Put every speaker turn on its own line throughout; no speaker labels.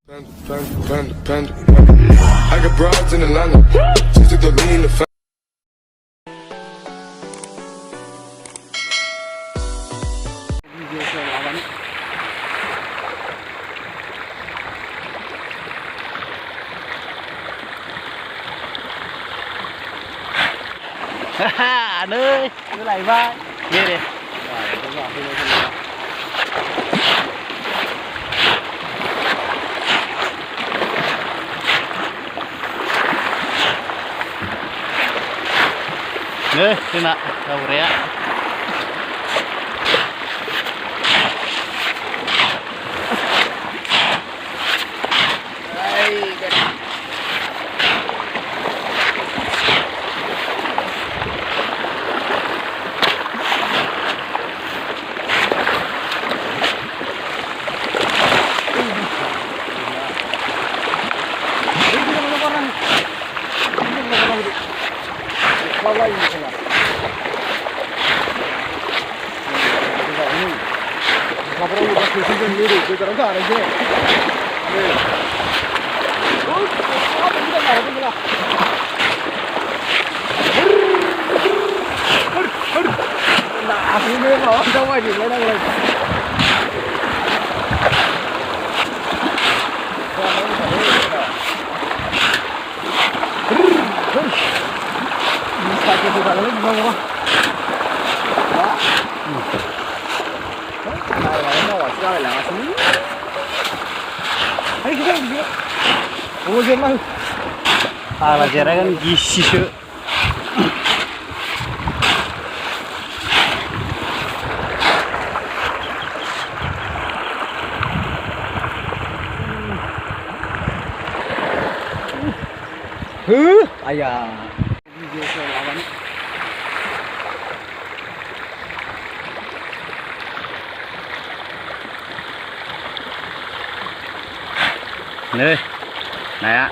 I got broads in Atlanta. Just took the lean to find.
Anh ơi, cái này vai nghe đi. Nih, kena tahu ya. Pelajaran kan gizi sih. Ayah. Nih, naya.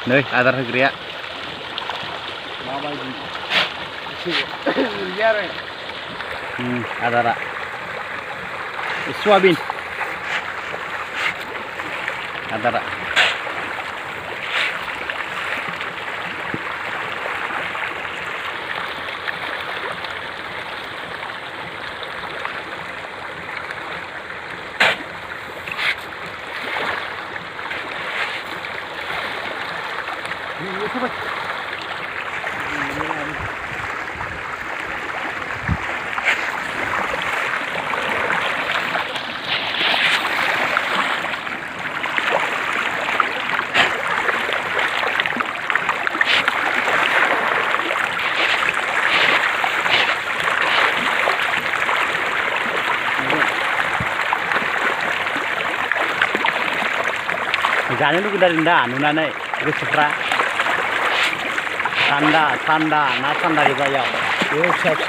Nih, ada segera. Ada rak. Soyabin. Ada rak. Jangan lu kita rendah, nuna nih, gue cipra, tanda, na tanda di bawah, yo siap,